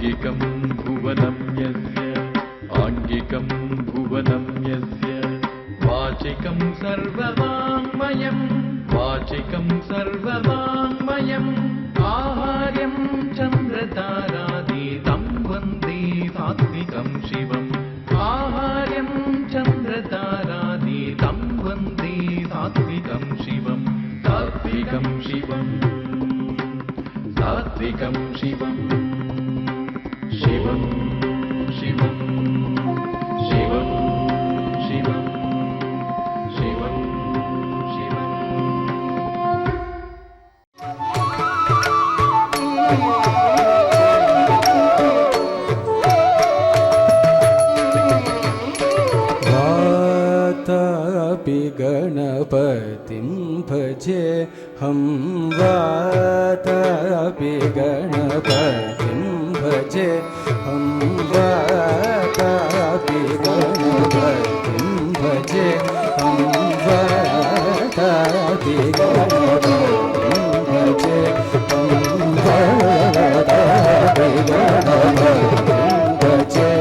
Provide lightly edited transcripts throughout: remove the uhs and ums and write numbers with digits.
आङ्गिकं भुवनं यस्य आङ्गिकं भुवनं यस्य वाचिकं सर्ववाङ्मयं वाचिकं सर्ववाङ्मयम् आहार्यं चन्द्रतारातीतं वन्दे सात्विकं शिवम् आहार्यं चन्द्रतारातीतं वन्दे सात्विकं शिवम् सात्विकं शिवम् सात्विकं शिवम् शिवं शिवं शिवं शिवं शिवं शिवम् वातापि गणपतिं भजे हम वातापि गणपतिं भजे हम वातापि गणपतिं भजे हम वातापि गणपतिं भजे हम वातापि गणपतिं भजे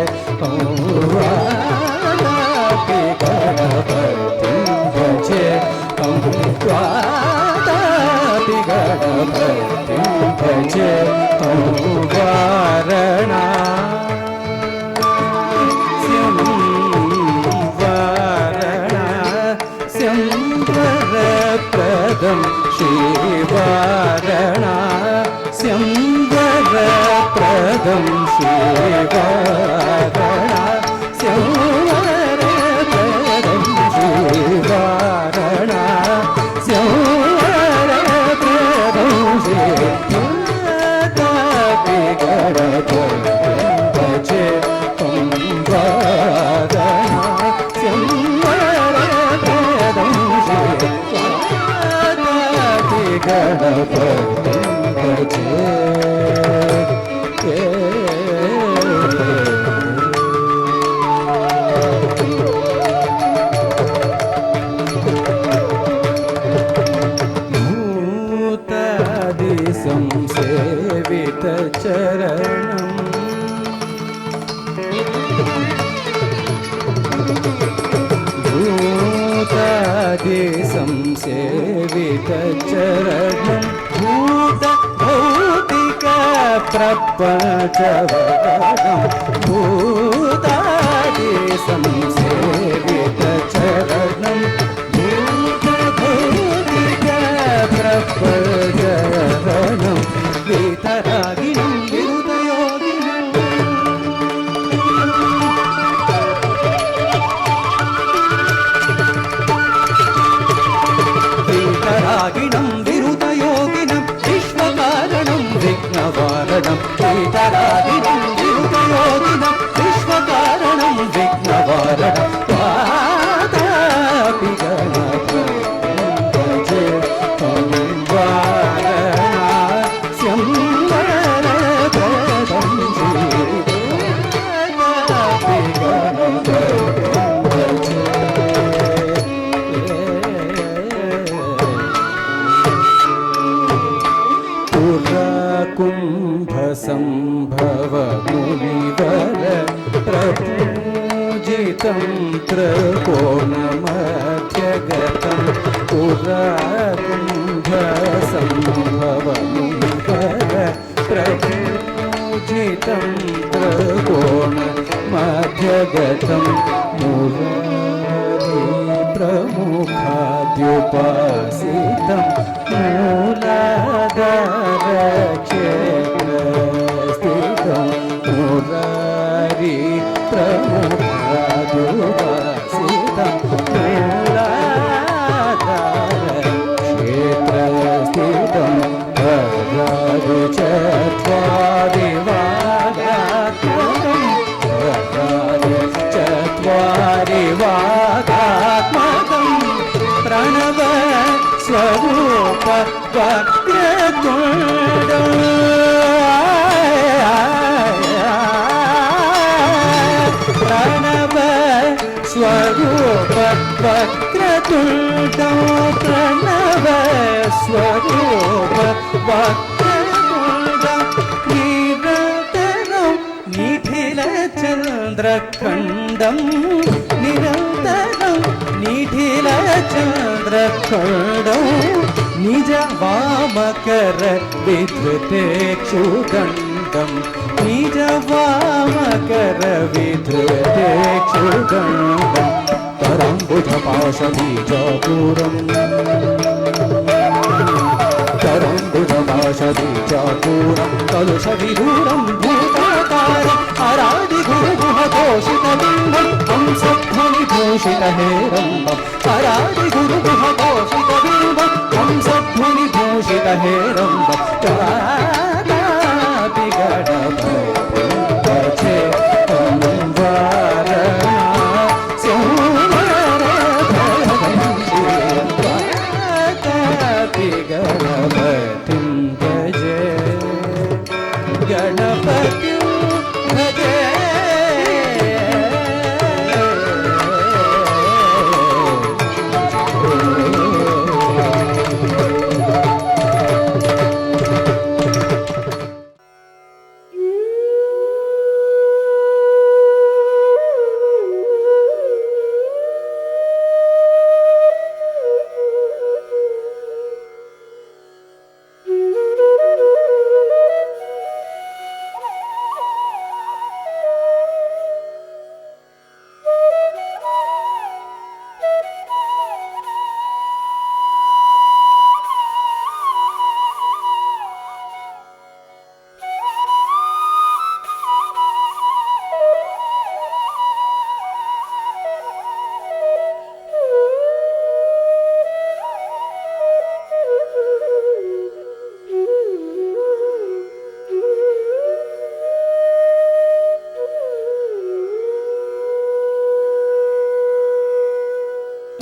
हम वातापि गणपतिं भजे हम वातापि गणपतिं भजे हम वाराणस्यं वरप्रदं श्रीवाराणस्यं वरप्रदं श्रीवाराणस्यं वरप्रदं श्रीवाराणस्यं वरप्रदं श्रीवातापि गणपतिं भजे हम वाराणस्यं वरप्रदं श्रीवातापि गणपतिं भजे संसेवितचरणं भूतादिसंसेवितचरणं भूतभौतिकप्रपञ्चवरणं भूतादिसंसेवितचरणं भूतभौतिकप्रपञ्चवरणं वीतरागिणं विरुतयोगिनं वीतरागिणं विरुतयोगिनं विश्वकारणं विघ्नवारणं वीतरागिणं विरुतयोगिनं विश्वकारणं विघ्नवारणं वातापि गणपतिं भजे हम वाराणस्यं वरप्रदं श्रीवातापि गणपतिं भजे पुराकुम्भसम्भव मुनिवर प्रपूजितं त्रिकोणमध्यगतं पुराकुम्भसम्भव मुनिवर प्रपूजितं त्रिकोणमध्यगतं मुरारी प्रमुखाद्युपासितं मूलाधारक्षेत्रस्थितं मुरारी प्रमुखाद्युपासितं मूलाधारक्षेत्रस्थितं चत्वारिवागात्मकं प्रणव स्वरूप वक्रतुण्डं प्रणव स्वरूप वक्रतुण्डं प्रणव स्वरूप वक्रतुण्डं निरन्तरं చంద్రఖండం నిరంతరం నిఖిల చంద్రఖండం నిజ వామకర విధృతేక్షుదండం నిజ వామకర విధృతేక్షుదండం తరంబుజ పాశబీజాపురం తరంబుజపాశబీజాపురం కలుష విదూరం భూతాకారం అరాది గురుగుహఘోషిత బింబం హంసధ్వని భూషిత హేరంబం అరాది గురుగుహఘోషిత బింబం హంసధ్వని భూషిత హేరంబం కాపి గణపతి గణపతి భజ గణపతి భజ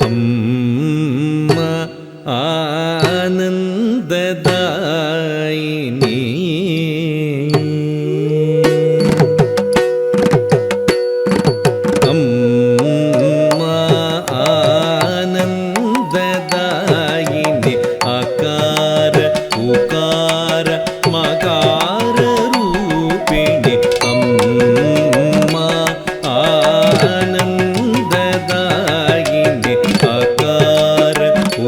అమ్మ ఆనందదాయిని అమ్మ ఆనందదాయిని అకార ఉకార మకార రూపిణి అమ్మ ఆనందదాయిని అకార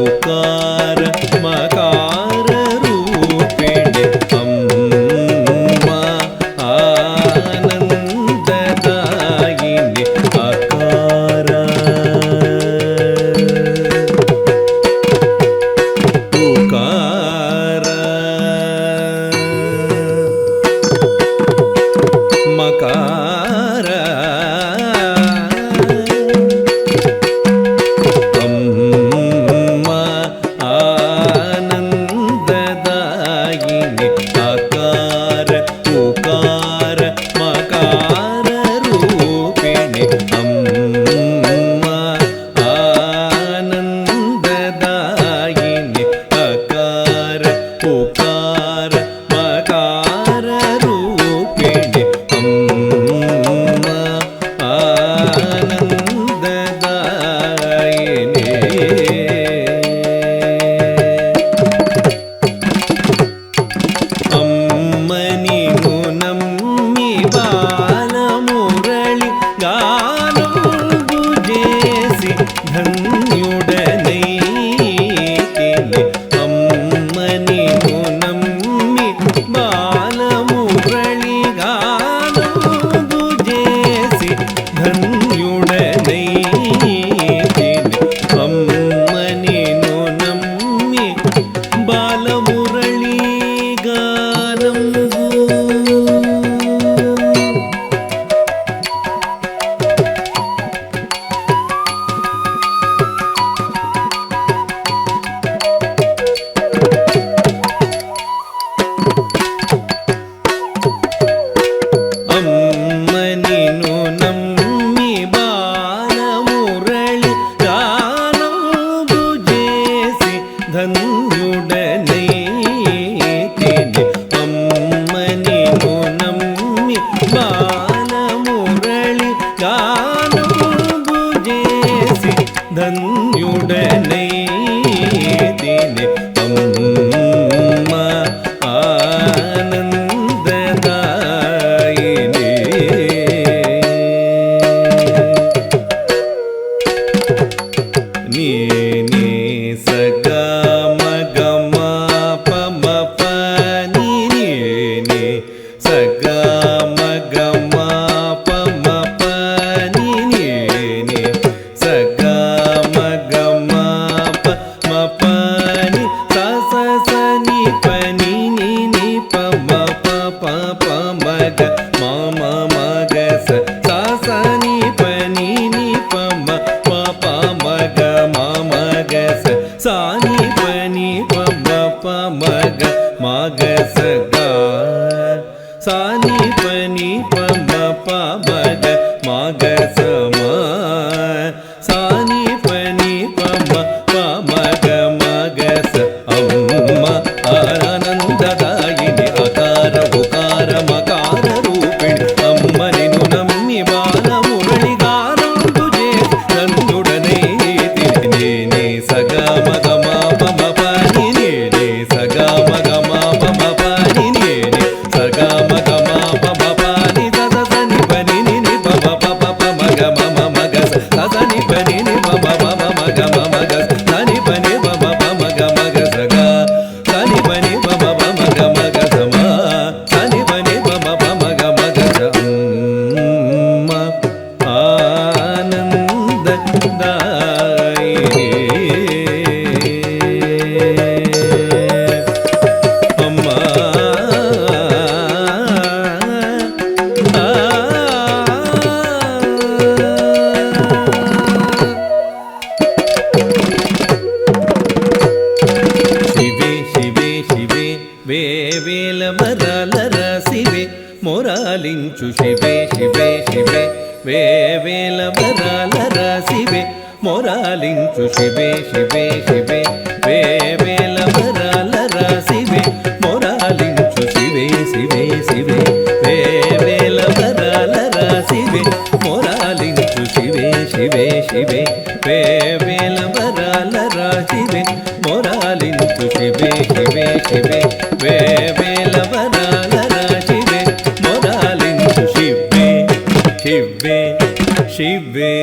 ఉకార మకార రూపిణి అమ్మ ఆనందదాయిని అకార ఉకార మకార అమ్మ ఆనందదాయిని అకార ఉకార మకార రూపిణి అమ్మ ఆనందదాయిని అకార ఉకార మకార రూపిణి అమ్మ ఆనందదాయిని అమ్మని మునమ్మి బాలమురళి గానంబు చేసి ధన్యుడనైతిని అమ్మని మునమ్మి బాలమురళి గానంబు చేసి ధన్యుడనైతిని అమ్మని మునమ్మి బాలమురళి గానంబు అమ్మని నమ్మి బాలమురళి గానంబు చేసి ధన్యుడనైతిని అమ్మని నమ్మి బాలమురళి గానంబు చేసి ధన్యుడనైతిని అమ్మ ఆనందదాయిని మగ మగ సమ సాని పని పమ మగ మగ స అమ్మ ఆనందదాయిని అకార ఉకార మకార రూపిణి అమ్మ నిన్ను నమ్మి బాల మురళి గానందు చేసి నందుడనే తిరినే సగ మగ మా పమ పని నేనే సగ మగ మా పమ పని నేనే సగ మగ మా పమ పని సని పని ని పమ పమ మగ మమ మగ సని పని ని పమ పమ మగ మగ సని పని పమ మగ మగ సగ సని పని పమ మగ మగ సమ సని పని పమ మగ మగ సమ్మ ఆనందదాయిని అమ్మ శివే శివే శివే వేవేల వరాల శివే మొరాలించు శివే శివే శివే వేవేల వరాల శివే మొరాలించు శివే శివే శివే వేవేల వరాల శివే మొరాలించు శివే శివే శివే వేవేల వరాల శివే మొరాలించు శివే శివే శివే వేవేల వరాల శివే మొరాలించు శివే శివే శివే వేవేల వరాల శివే మొరాలించు శివే శివే శివే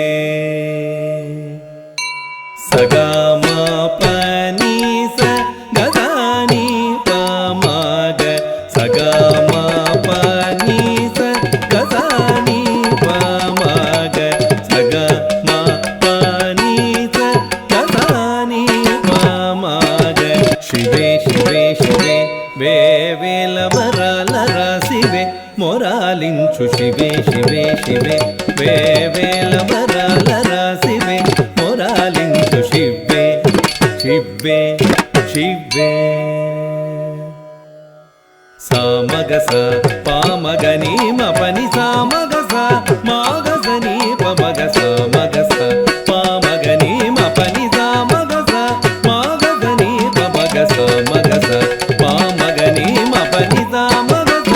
సగా మా పని స గదాని పమగ సగా మా పని స గదాని పమగ సగా మా పని స గదాని పమగ శివే శివే శివే వేవేల వరాల శివే మొరాలించు శివే శివే శివే వేవేల వరాల శివే మొరాలించు శివే శివే శివే సామగ స పామగ నీ మపని సామగ స మాగ స నీ పమగ సామగ స పామగ నీ మపని సామగ స మాగ స నీ పమగ సామగ స పామగ నీ మపని సామగ స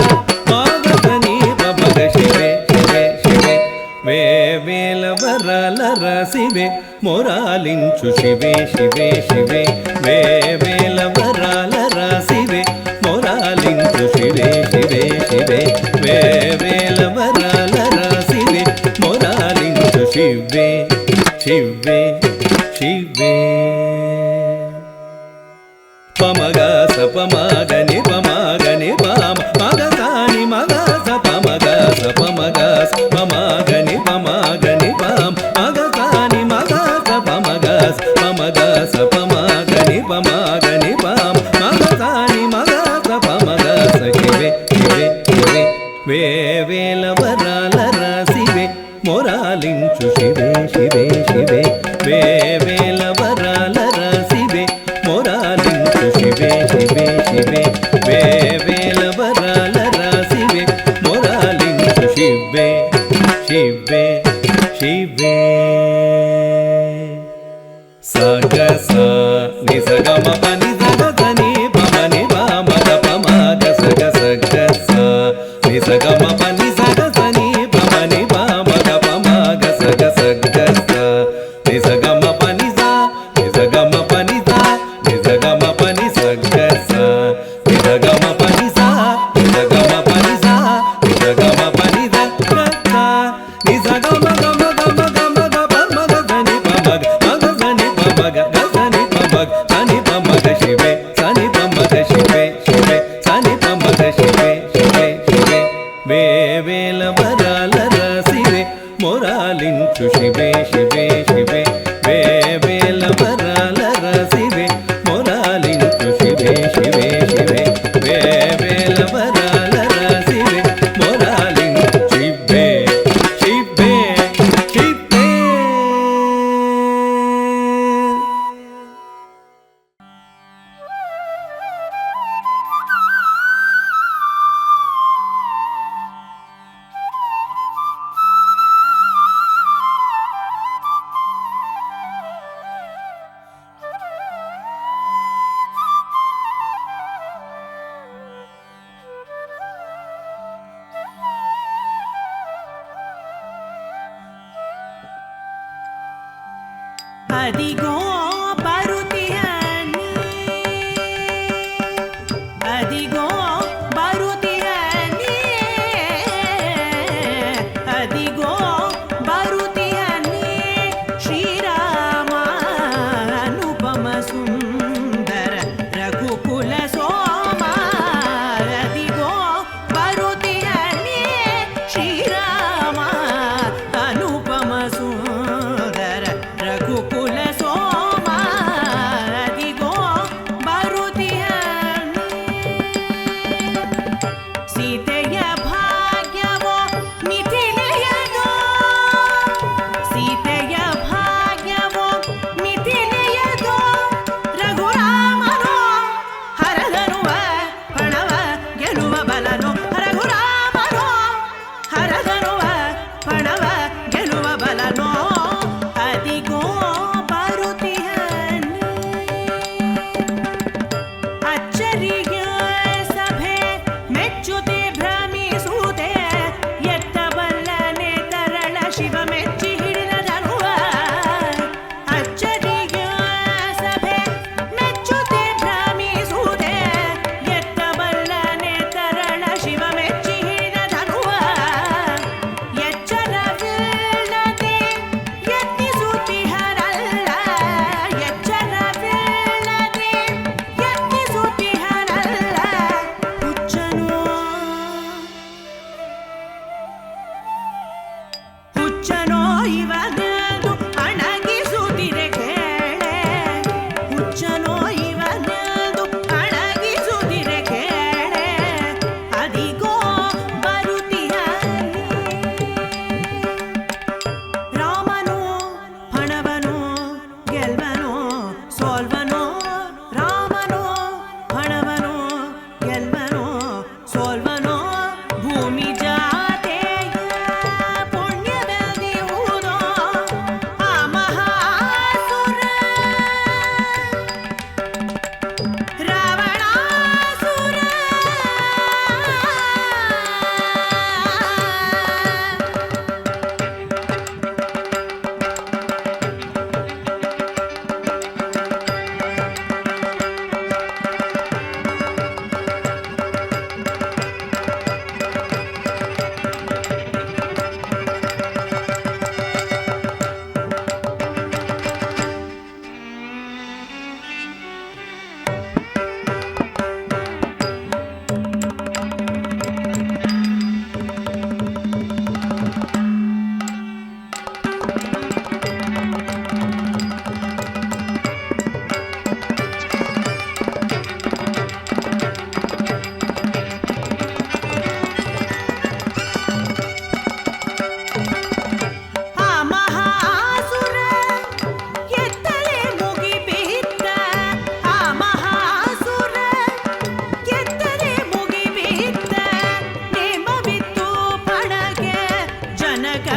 మాగ స నీ పమగ శివే శివే శివే వేవేల వరాల శివే మొరాలించు శివే శివే శివే వేవేల వరాల శివే మొరాలించు శివే శివే శివే వేవేల వరాల శివే మొరాలించు శివే శివే శివే పమగ స పమగ ని పమగ ని పమ మగ సాని మగ స పమగ స పమగ స పమగ ని పమగ ని పమ మగ సాని మగ స పమగ స పమగ స పమగ ని పమగ ని పమ మగ సాని మగ స పమగ స శివే శివే శివే వేవేల వరాల శివే మొరాలించు శివే శివే శివే వేవేల వరాల శివే మొరాలించు శివే శివే శివే వేవేల వరాల శివే మొరాలించు శివే శివే శివే సగ స ని సగ మ పని సగ స ని పమని పమగ పమగ సగ సగ స ని సగ మ పని సగ స ని పమని పమగ పమగ సగ సగ స ని సగ మ పని స ని సగ మ పని స ని సగ మ పని సగ స ని సగ మ పని స ని సగ మ పని స ని సగ మ పని స గ స ని సగ మ గ మ గ మ గ మ గ పమగ స ని పమగ మగ స ని పమగ గ స ని పమగ స ని పమగ శివే స ని పమగ శివే శివే స ని పమగ శివే శివే శివే వేవేల వరాల శివే మొరాలించు శివే శివే శివే వేవేల వరాల శివే మొరాలించు శివే శివే శివే వేవేల వరాల శివే మొరాలించు శివే శివే శివే ಅದಿಗೋ ಬರುತ್ತಿಯನೇ ಅದಿಗೋ ಬರುತ್ತಿಯನೇ ಅದಿಗೋ ಬರುತ್ತಿಯನೇ ಶ್ರೀರಾಮ ಅನುಪಮ ಸುಂದರ ರಘುಕುಲ ಸೋಮ ಅದಿಗೋ ಬರುತ್ತಿಯನೇ ಶ್ರೀರಾಮ ಅನುಪಮ ಸುಂದರ ರಘುಕುಲ ಸೋಮ ಅದಿಗೋ ಬರುತ್ತಿಯನೇ ಸೀತೆಯ ಭಾಗ್ಯವೋ ಮಿಥಿಲೆಯದೋ ಸೀತೆಯ ಭಾಗ್ಯವೋ ಮಿಥಿಲೆಯದೋ ರಘುರಾಮನೋ ಹರಧನುವ ಪಣವ ಗೆಲುವ ಬಲನೋ ರಘುರಾಮನೋ ಹರಧನುವ ಪಣವ ಗೆಲುವ ಬಲನೋ ಅದಿಗೋ ಬರುತ್ತಿಯನೇ ಅಚ್ಚರಿಯ ಸಭೆ ಮೆಚ್ಚುತೆ ಭ್ರಮಿಸುವುದೇ ಎತ್ತಬಲ್ಲನೆ ತರಳ ಶಿವ ಮೆಚ್ಚಿ ಹಿಡಿದ ಧನುವ ಅಚ್ಚರಿಯ ಸಭೆ ಮೆಚ್ಚುತೆ ಭ್ರಮಿಸುವುದೇ ಎತ್ತಬಲ್ಲನೆ ತರಳ ಶಿವ ಮೆಚ್ಚಿ ಹಿಡಿದ ಧನುವ ಎಚ್ಚರವಿಲ್ಲದೆ ಯತ್ನಿಸುತ್ತಿಹರಲ್ಲ ಎಚ್ಚರವಿಲ್ಲದೆ ಯತ್ನಿಸುತ್ತಿಹರಲ್ಲ ಹುಚ್ಚನೋ ಇವನದು ಅಣಗಿಸುತ್ತಿರೆ ಕೇಳೆ ಹುಚ್ಚನೋ ಇವನದು ಅಣಗಿಸುತ್ತಿರೆ ಕೇಳೆ ಅದಿಗೋ ಬರುತ್ತಿಯನೇ ರಾಮನೋ ಹಣವನೋ ಗೆಲ್ವನೋ ಸೋಲ್ವನೋ ರಾಮನೋ ಹಣವನೋ ಗೆಲ್ವನೋ ಸೋಲ್ವನೋ ಭೂಮಿ ಜಾತೆಯ ಪುಣ್ಯವೆಂದಿಹುದೋ ಆ ಮಹಾಸುರ ರಾವಣಾಸುರ ಆ ಮಹಾಸುರ ಎತ್ತಲೆ ಮುಗಿಬಿದ್ದ ಆ ಮಹಾಸುರ ಎತ್ತಲೆ ಮುಗಿಬಿದ್ದ ನೇಮವಿತ್ತು ಪಣಗೆ ಜನಕ